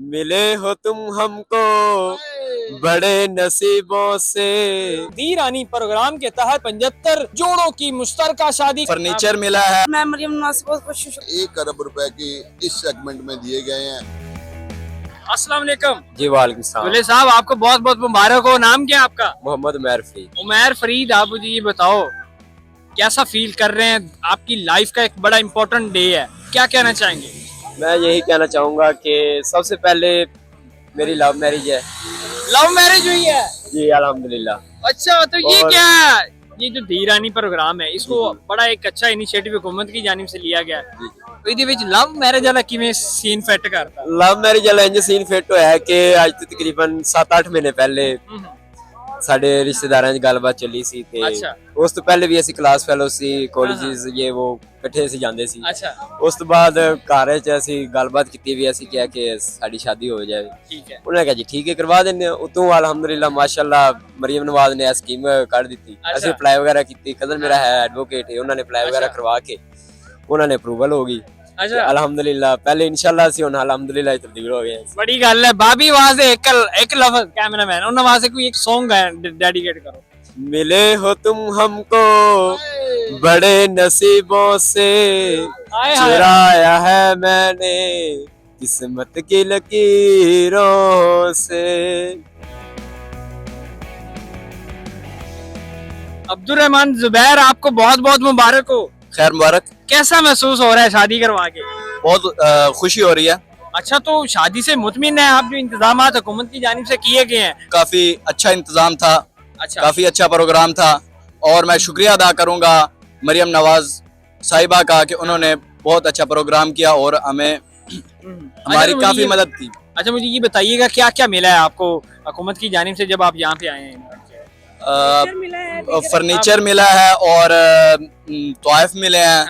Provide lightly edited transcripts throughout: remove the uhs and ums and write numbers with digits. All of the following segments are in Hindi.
मिले हो तुम हमको बड़े नसीबों से। दी रानी प्रोग्राम के तहत 75 जोड़ों की मुश्तरका शादी। फर्नीचर मिला है। मैं मरियम नवाज से बहुत खुश हूँ। 1 अरब रुपए की इस सेगमेंट में दिए गए हैं। अस्सलाम वालेकुम। जी वालेकुम सलाम। बोले साहब, आपको बहुत बहुत मुबारक हो। नाम क्या है आपका? मोहम्मद उमैर फरीद। उमैर फरीद, आप मुझे ये बताओ कैसा फील कर रहे हैं? आपकी लाइफ का एक बड़ा इम्पोर्टेंट डे है, क्या कहना चाहेंगे? मैं यही कहना चाहूँगा कि सबसे पहले मेरी लव मैरिज है। लव मैरिज हुई है? जी अल्हम्दुलिल्लाह। अच्छा, तो ये और- क्या है? ये जो दी रानी प्रोग्राम है, इसको बड़ा एक अच्छा इनिशिएटिव हुकूमत की जानिब से लिया गया है। तो ਇਹਦੇ ਵਿੱਚ ਲਵ ਮੈਰਿਜ ਵਾਲਾ ਕਿਵੇਂ ਸੀਨ ਫਿੱਟ ਕਰਤਾ? लव मैरिज वाला इंज सीन फिट होया है कि आज तो तकरीबन 7-8 महीने पहले ਸਾਡੇ ਰਿਸ਼ਤੇਦਾਰਾਂ 'ਚ ਗੱਲਬਾਤ ਚੱਲੀ ਸੀ ਤੇ ਅੱਛਾ। ਉਸ ਤੋਂ ਪਹਿਲੇ ਵੀ ਅਸੀਂ ਕਲਾਸ ਫੈਲੋ ਸੀ, ਕਾਲਜਸ ਇਹ ਉਹ ਇਕੱਠੇ ਅਸੀਂ ਜਾਂਦੇ ਸੀ। ਅੱਛਾ, ਉਸ ਤੋਂ ਬਾਅਦ ਘਰ 'ਚ ਅਸੀਂ ਗੱਲਬਾਤ ਕੀਤੀ ਵੀ ਅਸੀਂ ਕਿਹਾ ਕਿ ਸਾਡੀ ਸ਼ਾਦੀ ਹੋ ਜਾਵੇ। ਠੀਕ ਹੈ। ਉਹਨਾਂ ਨੇ ਕਿਹਾ ਜੀ ਠੀਕ ਹੈ ਕਰਵਾ ਦਿੰਦੇ ਹਾਂ। ਉਤੋਂ ਅਲਹਮਦੁਲਿਲਾ ਮਾਸ਼ਾਅੱਲਾ ਮਰੀਮ ਨਵਾਜ਼ ਨੇ ਇਹ ਸਕੀਮ ਕੱਢ ਦਿੱਤੀ। ਅਸੀਂ ਅਪਲਾਈ ਵਗੈਰਾ ਕੀਤੀ। ਕਜ਼ਨ ਮੇਰਾ ਹੈ ਐਡਵੋਕੇਟ, ਉਹਨਾਂ ਨੇ ਅਪਲਾਈ ਵਗੈਰਾ ਕਰਵਾ ਕੇ ਉਹਨਾਂ ਨੇ ਅਪਰੂਵਲ ਹੋ ਗਈ। ਅੱਛਾ, ਅਲਹਮਦੁਲਿਲਾ ਪਹਿਲੇ ਇਨਸ਼ਾਅੱਲਾ ਅਸੀਂ ਹੁਣ ਅਲਹਮਦੁਲਿਲਾ ਤਬਦੀਲ ਹੋ ਗਏ ਹਾਂ। बड़ी गल है। भाभी वास्ते एक लफ्ज कैमरामैन उन्होंने वास्ते कोई एक सॉन्ग डेडिकेट करो। मिले हो तुम हमको बड़े नसीबों से, हाय हाय। चुराया है मैंने किस्मत की लकीरों से। अब्दुल रहमान जुबैर, आपको बहुत बहुत मुबारक हो। खैर मुबारक। कैसा महसूस हो रहा है शादी करवा के? बहुत खुशी हो रही है। अच्छा, तो शादी से मुतमिन है आप? जो इंतजाम हुकूमत की जानिब से किए गए हैं? काफी अच्छा इंतजाम था, अच्छा, काफी अच्छा प्रोग्राम था और मैं शुक्रिया अदा करूंगा मरियम नवाज साहिबा का कि उन्होंने बहुत अच्छा प्रोग्राम किया और हमें हमारी मुझे काफी ये- मदद की। अच्छा, मुझे ये बताइएगा क्या क्या मिला है आपको हुकूमत की जानिब से जब आप यहाँ पे आए हैं? फर्नीचर मिला है और तोहफ मिले हैं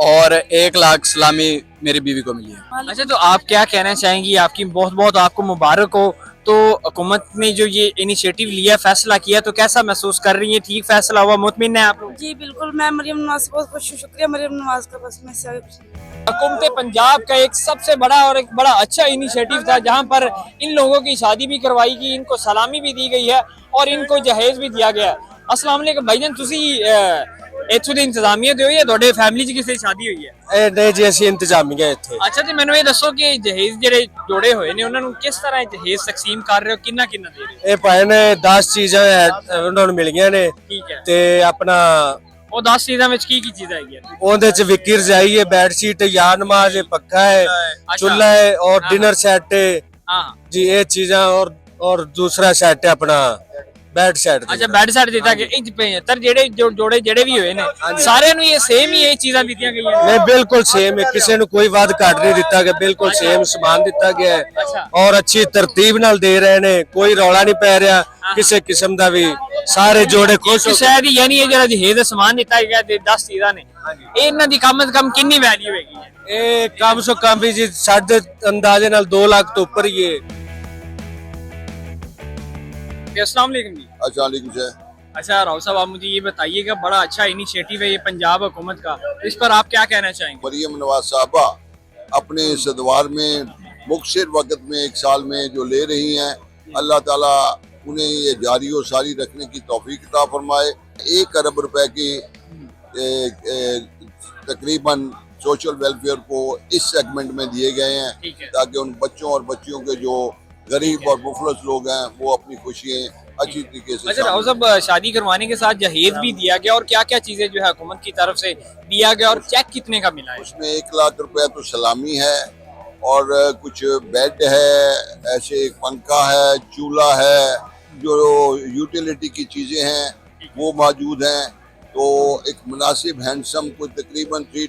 और 1 लाख सलामी मेरी बीवी को मिली है। अच्छा, तो आप क्या कहना चाहेंगी? आपकी बहुत बहुत आपको मुबारक हो। तो हुकूमत ने जो ये इनिशिएटिव लिया, फैसला किया, तो कैसा महसूस कर रही है? ठीक फैसला हुआ? मुतमिन है आप लोग? जी बिल्कुल, मैं मरियम नवाज से बहुत खुश हूँ। शुक्रिया मरियम नवाज का, बस मैं इससे आगे कुछ नहीं। हुकूमत पंजाब का एक सबसे बड़ा और एक बड़ा अच्छा इनिशिएटिव था, जहां पर इन लोगों की शादी भी करवाई गई, इनको सलामी भी दी गई है और इनको जहेज भी दिया गया है। अस्सलाम वालेकुम भाईजान, ਤੁਸੀਂ ਇੱਥੋਂ ਦੇ ਇੰਤਜ਼ਾਮੀਆ ਦੇ ਹੋ ਜਾਂ ਤੁਹਾਡੇ ਫੈਮਿਲੀ 'ਚ ਕਿਸੇ ਦੀ ਸ਼ਾਦੀ ਹੋਈ ਹੈ? ਇਹ ਨਹੀਂ ਜੀ ਅਸੀਂ ਇੰਤਜ਼ਾਮੀਆ ਇੱਥੇ। ਅੱਛਾ, ਤੇ ਮੈਨੂੰ ਇਹ ਦੱਸੋ ਕਿ ਜਹੇਜ਼ ਜਿਹੜੇ ਜੋੜੇ ਹੋਏ ਨੇ ਉਹਨਾਂ ਨੂੰ ਕਿਸ ਤਰ੍ਹਾਂ ਜਹੇਜ਼ ਤਕਸੀਮ ਕਰ ਰਹੇ ਹੋ, ਕਿੰਨਾ ਕਿੰਨਾ ਦੇ ਰਹੇ ਹੋ? ਇਹ ਭਾਈ ਨੇ 10 ਚੀਜ਼ਾਂ ਉਹਨਾਂ ਨੂੰ ਮਿਲ ਗਈਆਂ ਨੇ ਠੀਕ ਹੈ। ਤੇ ਆਪਣਾ ਉਹ 10 ਚੀਜ਼ਾਂ ਵਿੱਚ ਕੀ ਚੀਜ਼ਾਂ ਹੈਗੀਆਂ? ਉਹਦੇ ਚ ਵਿਕੀ ਰਜਾਈ ਹੈ, ਬੈੱਡ ਸ਼ੀਟ, ਯਾਰ ਨਮਾਜ਼ ਹੈ, ਪੱਖਾ ਹੈ, चूल्हा है और डिनर सेट है हाँ, जी, ये चीजें और दूसरा सेट है अपना बेड सेट। अच्छा, ਬੈੱਡ ਸੈਟ ਦਿੱਤਾ ਗਿਆ। ਇਹ 75 ਜੋੜੇ ਜਿਹੜੇ ਵੀ ਹੋਏ ਨੇ ਸਾਰਿਆਂ ਨੂੰ ਇਹ ਸੇਮ ਹੀ ਇਹ ਚੀਜ਼ਾਂ ਦਿੱਤੀਆਂ ਗਈਆਂ ਨੇ? नहीं बिल्कुल सेम है, किसी ने कोई वाद घट नहीं दिता गया, बिल्कुल सेम समान दिता गया है अच्छा, और अच्छी तरतीब नाल दे रहे ने, कोई रौला नहीं पै रहा किसी किस्म का भी। सारे जोड़े खुश हो ਸ਼ਾਇਦ ਯਾਨੀ ਇਹ ਜਿਹੜਾ ਜਹੇਜ਼ ਦਾ ਸਮਾਨ ਦਿੱਤਾ ਗਿਆ ਤੇ 10 ਚੀਜ਼ਾਂ ਨੇ, ਇਹ ਇਹਨਾਂ ਦੀ ਕਮ ਸੇ ਕਮ ਕਿੰਨੀ ਵੈਲਿਊ ਹੈਗੀ ਹੈ? ये कम से कम भी जी साढ़े अंदाजे नाल 2 लाख तो ऊपर ही है। अस्सलाम वालेकुम जी। अच्छा अच्छा राव साहब, आप मुझे ये बताइएगा, बड़ा अच्छा इनिशिएटिव है ये पंजाब हुकूमत का, तो इस पर आप क्या कहना चाहेंगे? मरियम नवाज साहबा अपने इस अदवार में मुख्तसर वक्त में 1 साल में जो ले रही हैं, अल्लाह ताला उन्हें ये जारी और सारी रखने की तौफीक अता फरमाए। 1 अरब रुपए की तकरीबन सोशल वेलफेयर को इस सेगमेंट में दिए गए हैं ठीक है। ताकि उन बच्चों और बच्चियों के जो गरीब और मुफलस लोग हैं वो अपनी खुशियाँ अच्छी तरीके से अच्छा राव साहब, शादी करवाने के साथ जहेज भी दिया गया और क्या क्या चीजें जो है हुकूमत की तरफ से दिया गया और चेक कितने का मिला है? उसमें 1 लाख रुपया तो सलामी है और कुछ बेड है, ऐसे एक पंखा है, चूल्हा है, जो यूटिलिटी की चीजें हैं वो मौजूद हैं। तो एक मुनासिब हैंडसम कोई तकरीबन 3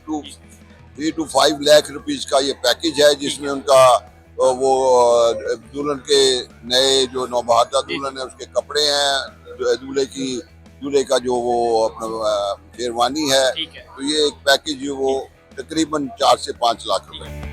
to 5 लाख रुपीस का ये पैकेज है, जिसमें उनका वो दुल्हन के नए जो नौबहादा दुल्हन है उसके कपड़े हैं, दूल्हे का जो वो अपना शेरवानी है। ठीक है। तो ये एक पैकेज वो तकरीबन 4 से 5 लाख रुपए।